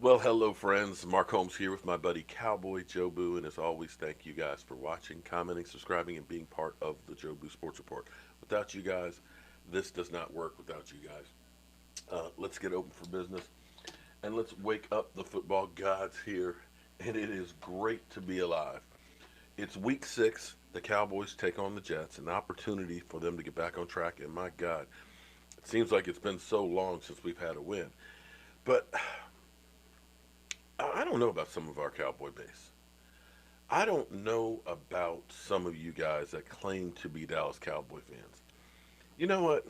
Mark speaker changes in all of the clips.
Speaker 1: Well, hello, friends. Mark Holmes here with my buddy Cowboy Joe Boo, and as always, thank you guys for watching, commenting, subscribing, and being part of the Joe Boo Sports Report. Without you guys, this does not work without you guys. Let's get open for business and let's wake up the football gods here. And it is great to be alive. It's week 6. The Cowboys take on the Jets, an opportunity for them to get back on track. And my God, it seems like it's been so long since we've had a win. But I don't know about some of our Cowboy base. I don't know about some of you guys that claim to be Dallas Cowboy fans. You know what?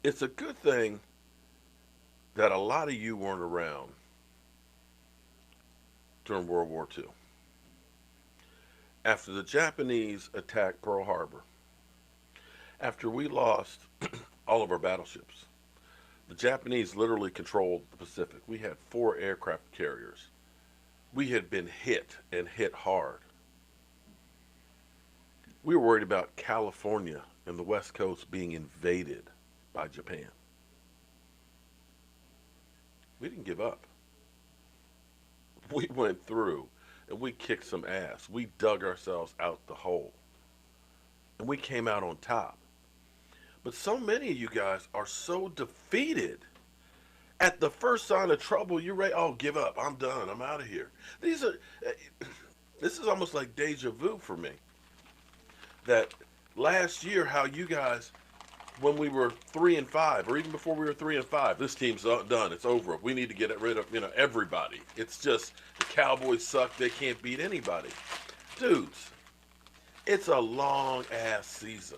Speaker 1: It's a good thing that a lot of you weren't around during World War II. After the Japanese attacked Pearl Harbor, after we lost all of our battleships, the Japanese literally controlled the Pacific. We had 4 aircraft carriers. We had been hit and hit hard. We were worried about California and the West Coast being invaded by Japan. We didn't give up. We went through and we kicked some ass. We dug ourselves out the hole and we came out on top. But so many of you guys are so defeated. At the first sign of trouble, you're ready. Oh, give up. I'm done. I'm out of here. These are. This is almost like deja vu for me. That last year, how you guys, when we were 3-5, or even before we were 3-5, this team's done. It's over. We need to get rid of everybody. It's just the Cowboys suck. They can't beat anybody, dudes. It's a long ass season.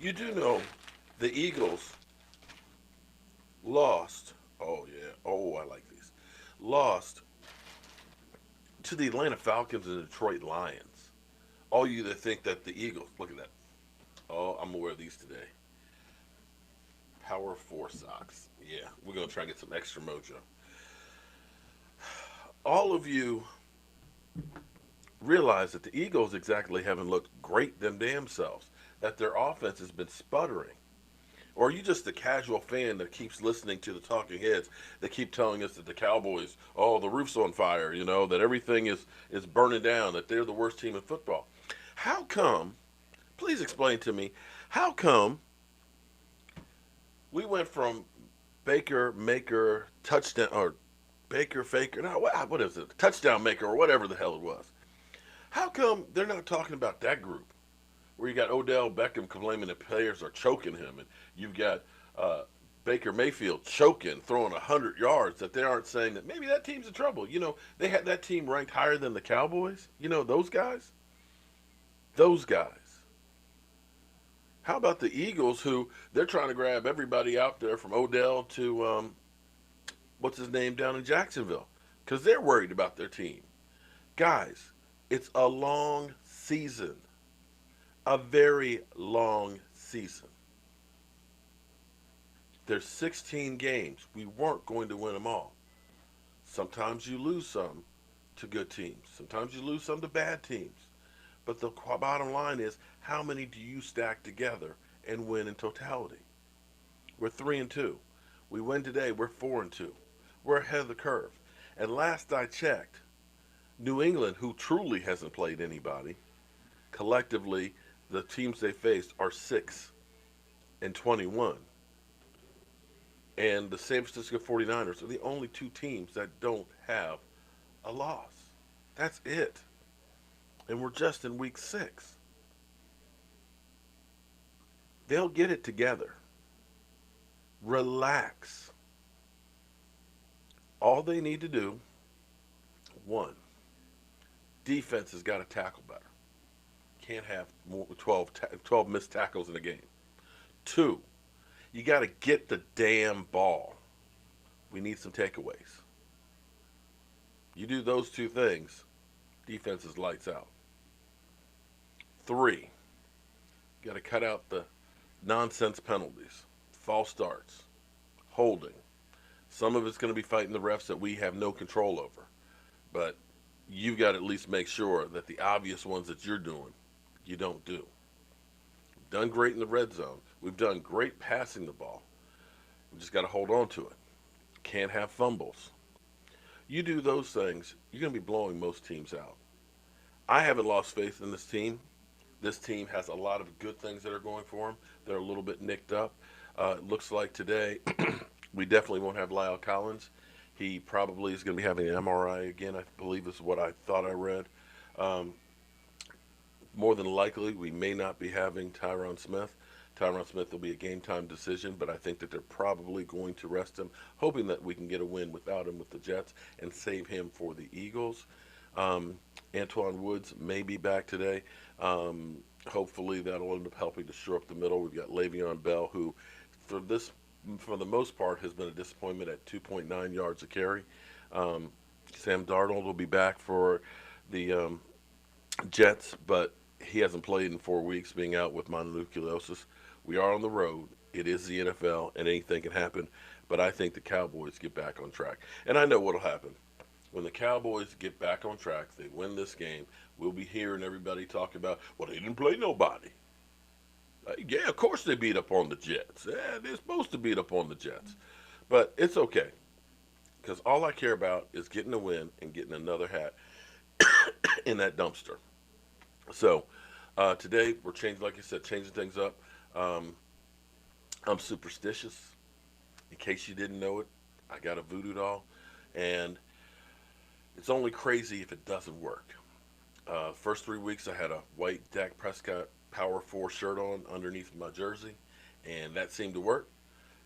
Speaker 1: You do know the Eagles lost. Oh yeah. Oh, I like these. Lost to the Atlanta Falcons and Detroit Lions. All you that think that the Eagles. Look at that. Oh, I'm gonna wear these today. Power 4 socks. Yeah, we're gonna try and get some extra mojo. All of you realize that the Eagles exactly haven't looked great them damn selves. That their offense has been sputtering. Or are you just a casual fan that keeps listening to the talking heads that keep telling us that the Cowboys, oh, the roof's on fire, that everything is burning down, that they're the worst team in football? How come, please explain to me, how come we went from Baker Maker touchdown, or Baker Faker, no, what is it, touchdown maker, or whatever the hell it was? How come they're not talking about that group? Where you got Odell Beckham claiming that players are choking him, and you've got Baker Mayfield choking, throwing 100 yards. That they aren't saying that maybe that team's in trouble. They had that team ranked higher than the Cowboys. Those guys. Those guys. How about the Eagles, who they're trying to grab everybody out there from Odell to what's his name down in Jacksonville, because they're worried about their team. Guys, it's a long season. A very long season. There's 16 games. We weren't going to win them all. Sometimes you lose some to good teams. Sometimes you lose some to bad teams. But the bottom line is, how many do you stack together and win in totality? We're 3-2. We win today. We're 4-2. We're ahead of the curve. And last I checked, New England, who truly hasn't played anybody, collectively the teams they faced are 6-21. And the San Francisco 49ers are the only 2 teams that don't have a loss. That's it. And we're just in week 6. They'll get it together. Relax. All they need to do, one, defense has got to tackle better. Can't have more 12 missed tackles in a game. 2, you got to get the damn ball. We need some takeaways. You do those 2 things, defense is lights out. 3, you got to cut out the nonsense penalties, false starts, holding. Some of it's going to be fighting the refs that we have no control over. But you've got to at least make sure that the obvious ones that you're doing, you don't do. We've done great in the red zone. We've done great passing the ball. We just got to hold on to it. can't have fumbles. You do those things, you're going to be blowing most teams out. I haven't lost faith in this team. This team has a lot of good things that are going for them. They're a little bit nicked up. It looks like today we definitely won't have Lyle Collins. He probably is going to be having an MRI again, I believe is what I thought I read. Um, More than likely, we may not be having Tyron Smith. Tyron Smith will be a game time decision, but I think that they're probably going to rest him, hoping that we can get a win without him with the Jets and save him for the Eagles. Um, Antoine Woods may be back today. Hopefully, that'll end up helping to shore up the middle. We've got Le'Veon Bell, who, for this, for the most part, has been a disappointment at 2.9 yards a carry. Um, Sam Darnold will be back for the Jets, but he hasn't played in 4 weeks, being out with mononucleosis. We are on the road. It is the NFL, and anything can happen. But I think the Cowboys get back on track. And I know what'll happen. When the Cowboys get back on track, they win this game, we'll be hearing everybody talk about, well, they didn't play nobody. Yeah, of course they beat up on the Jets. Yeah, they're supposed to beat up on the Jets. But it's okay, because all I care about is getting a win and getting another hat in that dumpster. So today we're changing, like I said, changing things up. Um, I'm superstitious. In case you didn't know it, I got a voodoo doll, and it's only crazy if it doesn't work. First 3 weeks, I had a white Dak Prescott Power 4 shirt on underneath my jersey, and that seemed to work.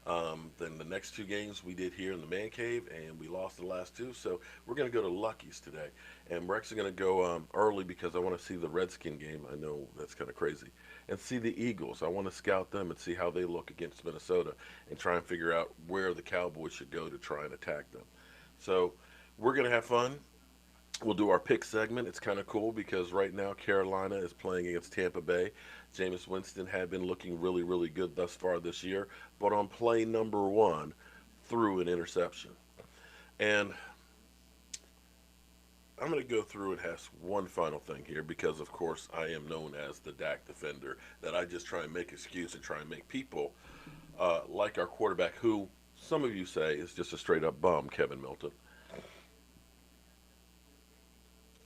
Speaker 1: Then the next two games we did here in the man cave, and we lost the last two. So we're going to go to Lucky's today, and we're actually going to go early because I want to see the Redskin game. I know that's kind of crazy, and see the Eagles. I want to scout them and see how they look against Minnesota, and try and figure out where the Cowboys should go to try and attack them. So we're going to have fun. We'll do our pick segment. It's kind of cool because right now Carolina is playing against Tampa Bay. Jameis Winston had been looking really, really good thus far this year, but on play number one, threw an interception. And I'm going to go through and have one final thing here because, of course, I am known as the Dak defender, that I just try and make excuse and try and make people like our quarterback, who some of you say is just a straight up bum, Kevin Milton.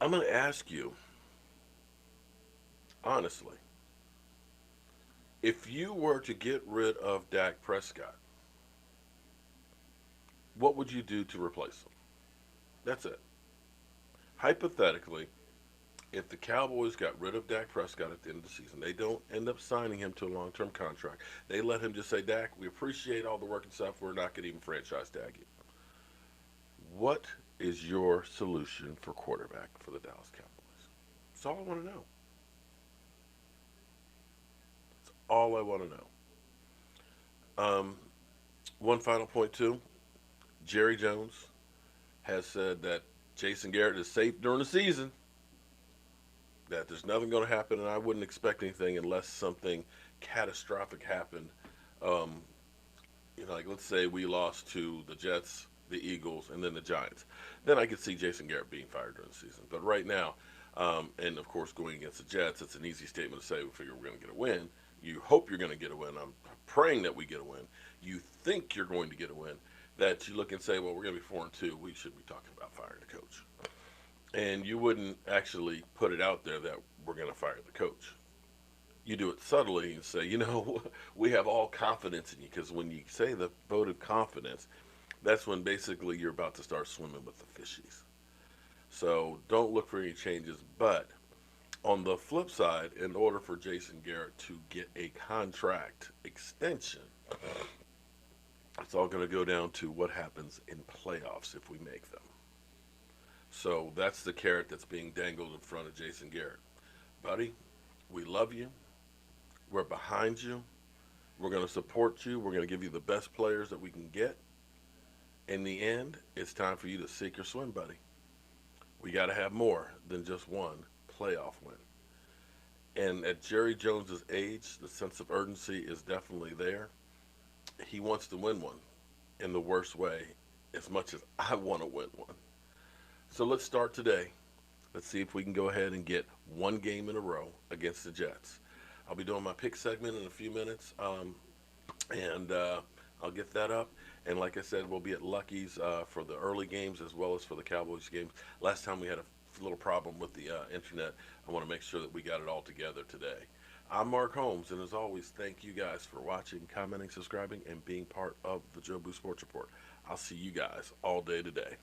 Speaker 1: I'm going to ask you, honestly, if you were to get rid of Dak Prescott, what would you do to replace him? That's it. Hypothetically, if the Cowboys got rid of Dak Prescott at the end of the season, they don't end up signing him to a long term contract. They let him just say, Dak, we appreciate all the work and stuff. We're not going to even franchise tag you. What is your solution for quarterback for the Dallas Cowboys? That's all I want to know. That's all I want to know. Um, One final point, too. Jerry Jones has said that Jason Garrett is safe during the season, that there's nothing going to happen, and I wouldn't expect anything unless something catastrophic happened. Um, like let's say we lost to the Jets, the Eagles, and then the Giants. Then I could see Jason Garrett being fired during the season. But right now, and of course going against the Jets, it's an easy statement to say we figure we're going to get a win. You hope you're going to get a win. I'm praying that we get a win. You think you're going to get a win. That you look and say, well, we're going to be 4-2. We should be talking about firing the coach. And you wouldn't actually put it out there that we're going to fire the coach. You do it subtly and say, we have all confidence in you. Because when you say the vote of confidence, that's when basically you're about to start swimming with the fishies. So don't look for any changes. But on the flip side, in order for Jason Garrett to get a contract extension, it's all going to go down to what happens in playoffs if we make them. So that's the carrot that's being dangled in front of Jason Garrett. Buddy, we love you. We're behind you. We're going to support you. We're going to give you the best players that we can get. In the end, it's time for you to sink or swim, buddy. We got to have more than just one playoff win. And at Jerry Jones's age, the sense of urgency is definitely there. He wants to win one in the worst way as much as I want to win one. So let's start today. Let's see if we can go ahead and get one game in a row against the Jets. I'll be doing my pick segment in a few minutes, and I'll get that up. And like I said, we'll be at Lucky's for the early games as well as for the Cowboys games. Last time we had a little problem with the internet. I want to make sure that we got it all together today. I'm Mark Holmes, and as always, thank you guys for watching, commenting, subscribing, and being part of the Joe Boo Sports Report. I'll see you guys all day today.